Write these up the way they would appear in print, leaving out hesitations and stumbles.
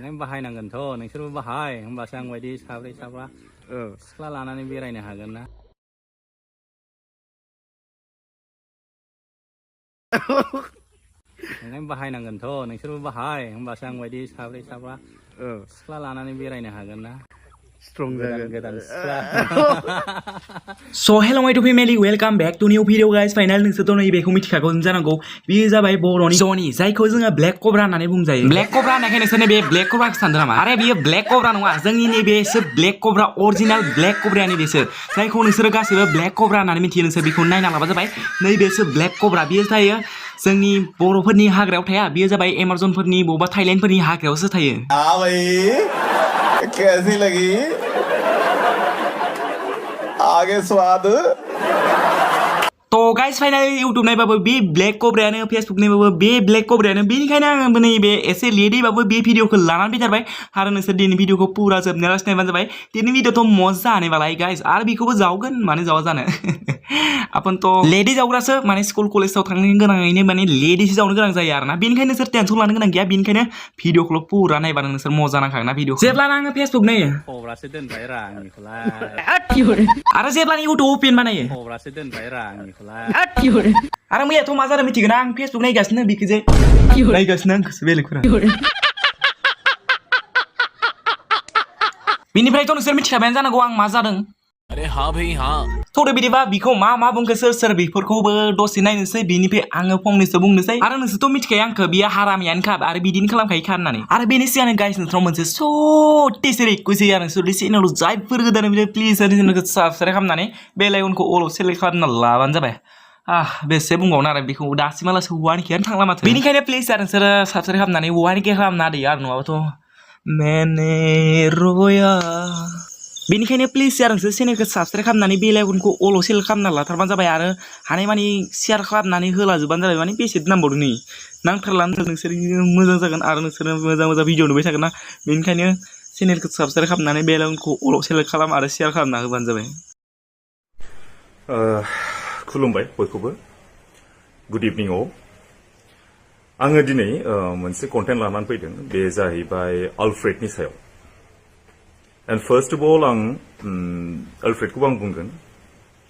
नों बाहायनांगोनथ' नोंसोरबो बाहाय होमबासो आं बायदि साब्रै साबा सिख्ला लानानै बेरायनो हागोन ना नों बाहायनांगोनथ' नोंसोरबो बाहाय होमबासो आं बायदि साब्रै साबा सिख्ला लानानै बेरायनो हागोन ना Strong गोदान सिख्ला So hello my family, welcome back to new video guys. Final नोंसोरथ' नैबेखौ मिथिखागौ जानांगौ बेयो जाबाय बर'नि जनि जायखौ जोङो ब्लेक कब्रा होननानै बुंजायो। ब्लेक कब्रा होननायखाय नोंसोर बे ब्लेक कब्राखौ सानदों नामा? आरे बियो ब्लेक कब्रा नङा, जोंनि नैबेसो ब्लेक कब्रा अरिजिनाल ब्लेक कब्रायानो बेसो जायखौ नोंसोरो गासैबो ब्लेक कब्रा होननानै मिथियो। नोंसोर बेखौ नायना लाबा जाबाय नैबेसो ब्लेक कब्रा। बियो थायो जोंनि बर'फोरनि हाग्रायाव थाया, बियो जाबाय एमाजनफोरनि बबेबा थाइलेन्डफोरनि हाग्रायावसो थायो। हाँ भाई कैसी लगी आगे स्वाद तो गाइस फाइनाली यूट्यूब नायबाबो बे ब्लेक कब्रायानो, फेसबुक नायबाबो बे ब्लेक कब्रायानो, बेनिखायनो आं नैबे एसे लेटैबाबो बे भिडिअखौ लानानै फैथारबाय आरो नोंसोर दिनै भिडिअखौ पुरा जोबनायालासे नायबानो जाबाय। दिनै भिडिअथ' मजा आने वाला है गाइस, आरो बेखौबो जावगोन माने जावा जानो अपन तो लेडी जावग्रासो माने स्कुल कलेजाव थांनो गोनाङैनो माने लेडीसो जावनो गोनां जायो आरोना, बेनिखायनो नोंसोर टेनसन लानो गोनां गैया। बेनिखायनो भिडिअखौल' पुरा नायबानो नोंसोर मजा नांखागोन ना भिडिअखौ। जेब्लानो आङो फेसबुक नायो खबरासो दोनबाय रा आंनिखौलाय आरो जेब्लानो इउटुब अपेन बानायो खबरासो दोनबाय रा आंनिखौलाय आरो मैयाथ' मा जादों मिथिगोना, आं फेसबुक नायगासिनो बिखिजे नायगासिनो आंखौसो बेलेगफोरा। बिनिफ्रायथ' नोंसोर मिथिखाबायानो जानांगौ आं मा जादों। अरे हाँ भाई हाँ थोड़े बिदिबा बिखौ मा बुंखो सोर बेफोरखौबो दसे नायनोसै, बिनिफ्राय आङो फंनैसो बुंनोसै। आरो नोंसोरथ' मिथिखायो आंखौ बियो हारामियानोखा आरो बिदिनो खालामखायो होननानै। आरो बेनि सिगांनो गाइस नोंथांनाव मोनसे स'टेसो रिक्वेस्ट होयो आरो नोंसोर चेनेलाव जायफोर गोदान प्लिज चेनेलखौ साबस्क्राइब खालामनानै बेल आइकनखौ अल सेलेक्ट खालामना लाबानो जाबाय। बेसे बुंबावनो आरो बेखौ दासिमालासे वानकेयानो थांला माथो। बेनिखायनो प्लिज आरो नोंसोरो साबस्क्राइब खालामनानै वानके खालामना होयो आरो नङाबाथ' मैंने रोया। बेनिखायनो प्लिज आरो नोंसोर चेनेलखौ साबस्क्राइब खालामनानै बेल आइकनखौ अल सेलेक्ट खालामना लाथारबानो जाबाय आरो हानायमानि शेयार खालामनानै होलाजोबबानो जाबाय। माने बेसे नांबावदों नै, नांथारलानो नोंसोर मोजां जागोन आरो नोंसोरो मोजां भिडिअ नुबाय थागोन ना। बेनिखायनो चेनेलखौ साबस्क्राइब खालामनानै बेल आइकनखौ अल सेलेक्ट खालाम आरो शेयार खालामना होबानो जाबाय। खुलुमबाय बयखौबो, गुड इभिनिं अल। आङो दिनै मोनसे कन्टेन्ट लानानै फैदों, बे जाहैबाय आलफ्रेडनि सायाव। एन्ड फार्स्ट अफ अल आं आलफ्रेडखौबो आं बुंगोन,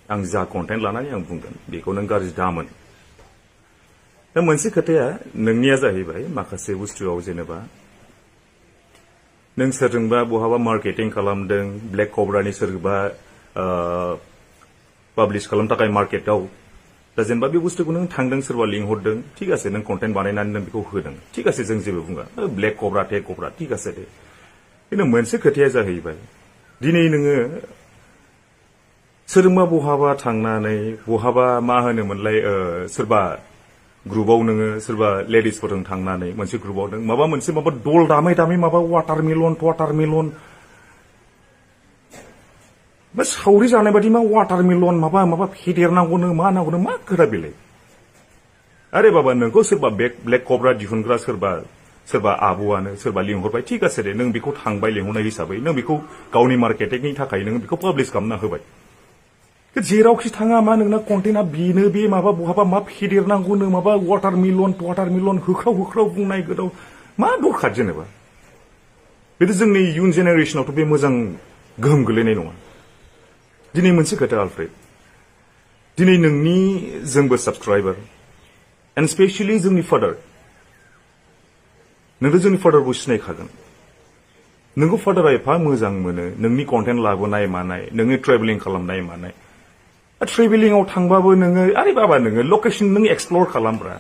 आं जा कन्टेन्ट लानानै आं बुंगोन बेखौ नों गाज्रि दामोन। दा मोनसे खोथाया नोंनिया जाहैबाय माखासे बुस्थुआव जेनेबा नों सोरजोंबा बहाबा मार्केटिं खालामदों, ब्लेक कब्रानि सोरबा पाब्लिश खालामनो थाखाय मार्केटआव, दा जेनेबा बे बुस्थुखौ नों थांदों सोरबा लिंहरदों, थिग আছে नों कन्टेन्ट बानायनानै नों बेखौ होदों, थिग আছে जों जेबो बुङा, ब्लेक कब्रा टेक कब्रा थिग আছে दे। खिन्थु मोनसे खोथाया जाहैबाय दिनै नोङो सोरजोंबा बहाबा थांनानै बहाबा मा होनोमोनलाय सोरबा ग्रुपआव नोङो सोरबा लेडिसफोरजों थांनानै मोनसे ग्रुपआव नों माबा दल दामै माबा वाटारमेलन बा सावरि जानाय बादि मा वाटारमेलन माबा फेदेरनांगौनो मा नांगौनो मा खोथा बेलाय। आरे बाबा नोंखौ सोरबा ब्लेक कब्रा दिहुनग्रा सोरबा आब'आनो सोरबा लिंहरबाय, थिग আছে दे, नों बेखौ थांबाय लिंहरनाय हिसाबै नों बेखौ गावनि मार्केटिंनि थाखाय नों बेखौ पाब्लिश खालामना होबाय। जेरावखि थाङा मा नोंना कन्टेन्टआ बेनो, बे माबा बहाबा मा फेदेरनांगौनो माबा वाटारमेलन होख्राव बुंनाय गोदाव मा दरखार जेनेबा। बेथ' जोंनि इयुन जेनेरेसनावथ' बे मोजां गोहोम गोलैनाय नङा। दिनै मोनसे खोथा आलफ्रेड, दिनै नोंनि जोंबो साबस्क्राइबार एन्ड स्पेसियेलि जोंनि फादार, नोंथ' जोंनि फादारखौ सिनायखागोन। नोंखौ फादारा एफा मोजां मोनो, नोंनि कन्टेन्ट लाबोनाय मानाय, नोंनि ट्रेभेलिं खालामनाय मानाय। ट्रेभेलिंआव थांबाबो नोङो आरे बाबा नोङो लकेसन नों एक्सप्लर खालामब्रा,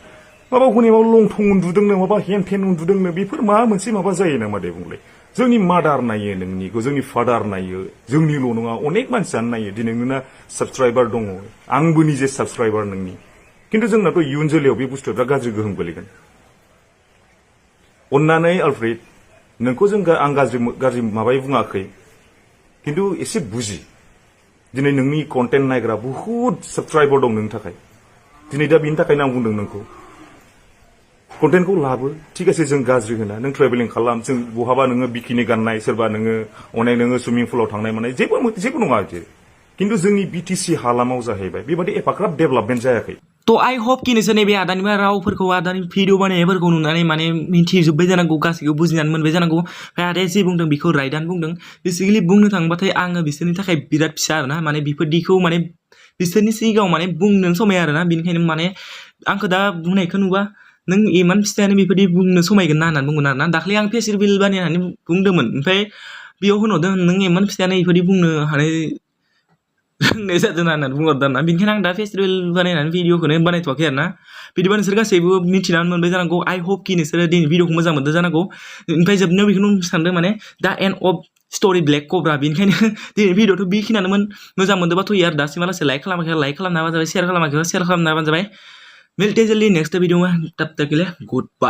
माबा हनै माबा लंथं उन्दुदोंनो माबा हेन थेन उन्दुदोंनो, बेफोर माबा मोनसे माबा जायो नामा दे बुंलाय। जोंनि मादार नायो नोंनिखौ, जोंनि फादार नायो, जोंनिल' नङा अनेक मानसियानो नायो। दिनै नोंना साबस्क्राइबार दङ, आंबो निजे साबस्क्राइबार नोंनि, खिन्थु जोंनाथ' इयुन जोलैयाव बे बुस्थुआ बिराद गाज्रि गोहोम गोलैगोन। अन्नानै आलफ्रेड नोंखौ आं गाज्रि माबायै बुङाखै, खिन्थु एसे बुजि। दिनै नोंनि कन्टेन्ट नायग्रा बुहुत साबस्क्राइबार दं नोंनि थाखाय। दिनै दा बिनि थाखायनो आं बुंदों नोंखौ कन्टेन्टखौ लाबो, थिग আছে जों गाज्रि होना, नों ट्रेभेलिं खालाम, जों बहाबा नोङो बिकिनि गाननाय, सोरबा नोङो सुइमिं पुलाव थांनाय मानाय जेबो नङा। खिन्थु जोंनि बिटिसि हालामाव जाहैबाय बेबादि एफाग्राब डेभेलपमेन्ट जायाखै। तो आई होप कि नोंसोर नैबे आदानि रावफोरखौ आदानि भिडिअ बानायनायफोरखौ नुनानै माने मिन्थिजोब्बाय जानांगौ गासैखौबो बुजिनानै मोनबाय जानांगौ ओमफ्राय आदाया जे बुंदों बेखौ राइटआनो बुंदों बेसिकेलि बुंनो थांबाथाय आङो बिसोरनि थाखाय बिराद फिसा आरोना माने बेफोरदिखौ माने बिसोरनि सिगाङाव माने बुंनो समाया आरोना बेनिखायनो माने आंखौ दा बुंनायखौ नुबा नों इमान फिसायानो बेफोरदि बुंनो समायगोन ना होननानै बुंगोन आरोना दाख्लै आं फेस रिभिल बानायनानै बुंदोंमोन ओमफ्राय बेयाव होनहरदों नों इमान फिसायानो बेफोरदि बुंनो हानाय रोंनाय जादों होननानै बुंहरदों आरोना बेनिखायनो आं दा फेस्टिभेल बानायनानै भिडिअखौनो बानायथ'वाखै आरोना बिदिबा नोंसोर गासैबो मिथिनानै मोनबाय जानांगौ आई होप कि नोंसोरो दिनै भिडिअखौ मोजां मोनदों जानांगौ ओमफ्राय जोबनायाव बेखौनो सानदों माने दा एन्ड अफ स्ट'रि ब्लेक कब्रा बेनिखायनो दिनै भिडिअ'थ' बेखिनियानोमोन मोजां मोनदोंबाथ' यार दासिमालासे लाइक खालामाखै लाइक खालामना होबानो जाबाय शेयार खालामाखै शेयार खालामना होबानो जाबाय मिलते जल्दी नेक्स्ट भिडिअ में तब तक के लिए गुड बाय